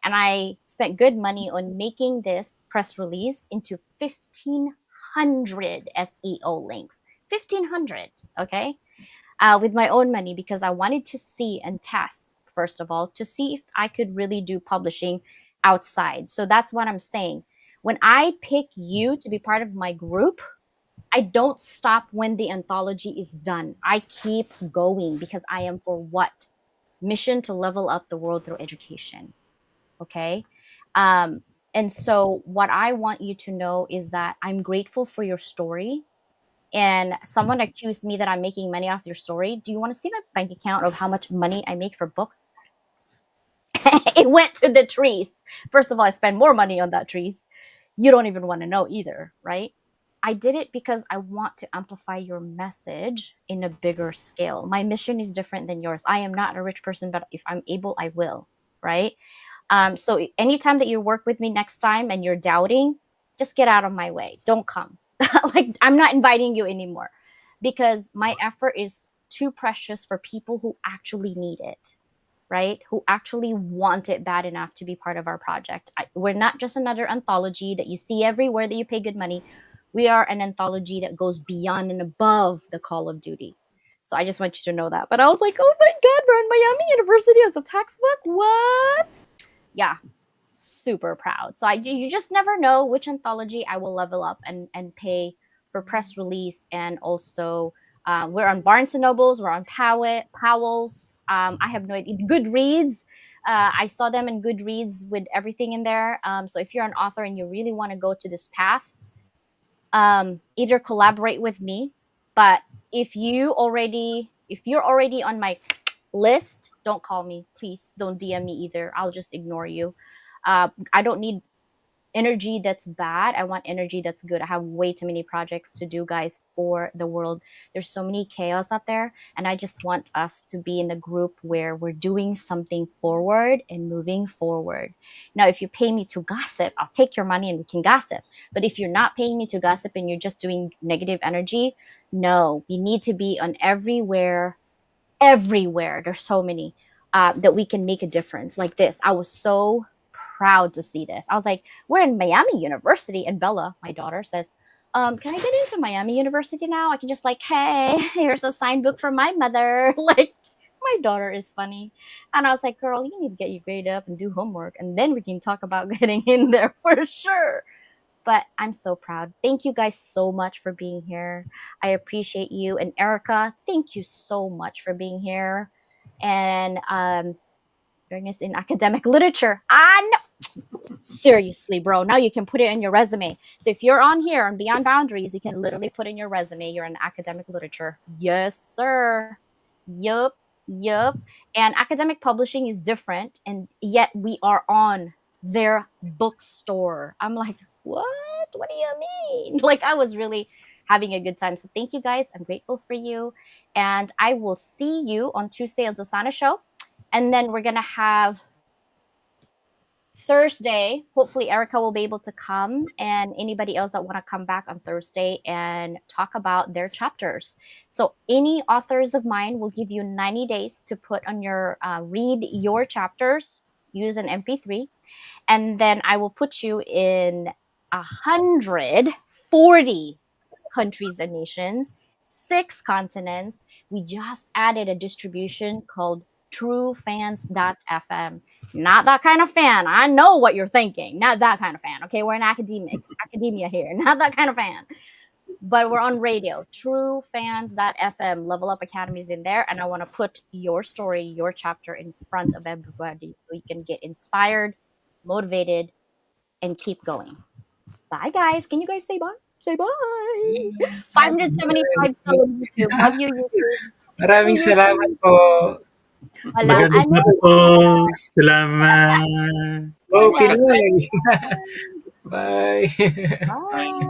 And I spent good money on making this press release into 1,500 SEO links. 1,500, okay? With my own money because I wanted to see and test first of all, to see if I could really do publishing outside. So that's what I'm saying. When I pick you to be part of my group, I don't stop when the anthology is done. I keep going because I am for what? Mission to level up the world through education. Okay. Um, and so, what I want you to know is that I'm grateful for your story. And someone accused me that I'm making money off your story. Do you want to see my bank account of how much money I make for books? It went to the trees. First of all, I spend more money on that trees. You don't even want to know either, right? I did it because I want to amplify your message in a bigger scale. My mission is different than yours. I am not a rich person, but if I'm able, I will, right? So anytime that you work with me next time and you're doubting, just get out of my way. Don't come. Like, I'm not inviting you anymore because my effort is too precious for people who actually need it, right? Who actually want it bad enough to be part of our project. We're not just another anthology that you see everywhere that you pay good money. We are an anthology that goes beyond and above the Call of Duty. So I just want you to know that. But I was like, oh my God, we're in Miami University as a textbook. What? Yeah, super proud. So you just never know which anthology I will level up and pay for press release. And also, we're on Barnes and Nobles, we're on Powell's. I have no idea. Goodreads. I saw them in Goodreads with everything in there. So if you're an author and you really want to go to this path, either collaborate with me. But if you're already on my list, don't call me, please. Don't DM me either. I'll just ignore you. I don't need energy that's bad. I want energy that's good. I have way too many projects to do, guys, for the world. There's so many chaos out there, and I just want us to be in a group where we're doing something forward and moving forward. Now, if you pay me to gossip, I'll take your money and we can gossip. But if you're not paying me to gossip and you're just doing negative energy, no, we need to be on everywhere. There's so many that we can make a difference. Like this, I was so proud to see this. I was like, we're in Miami University, and Bella, my daughter, says, can I get into Miami University now? I can just like, hey, here's a signed book from my mother. Like, my daughter is funny. And I was like, girl, you need to get your grade up and do homework, and then we can talk about getting in there for sure. But I'm so proud. Thank you guys so much for being here. I appreciate you. And Erica, thank you so much for being here. And fairness in academic literature. Seriously, bro. Now you can put it in your resume. So if you're on here on Beyond Boundaries, you can literally put in your resume you're in academic literature. Yes, sir. Yup. And academic publishing is different, and yet we are on their bookstore. I'm like, what? What do you mean? Like, I was really having a good time. So thank you guys. I'm grateful for you. And I will see you on Tuesday on Susannah show. And then we're going to have Thursday. Hopefully Erica will be able to come, and anybody else that want to come back on Thursday and talk about their chapters. So any authors of mine will give you 90 days to put on your read your chapters, use an MP3, and then I will put you in 140 countries and nations, 6 continents. We just added a distribution called truefans.fm. Not that kind of fan. I know what you're thinking. Not that kind of fan. Okay, we're in academia here. Not that kind of fan. But we're on radio. Truefans.fm. Level Up Academy is in there. And I want to put your story, your chapter in front of everybody so you can get inspired, motivated, and keep going. Bye, guys. Can you guys say bye? Say bye. 575 on YouTube. Love you, YouTube.
Maraming salamat po.
Wala.
Magandang
Ano?
gabi po. Salamat.
Go
Wala.
Pinoy! Bye!
Bye.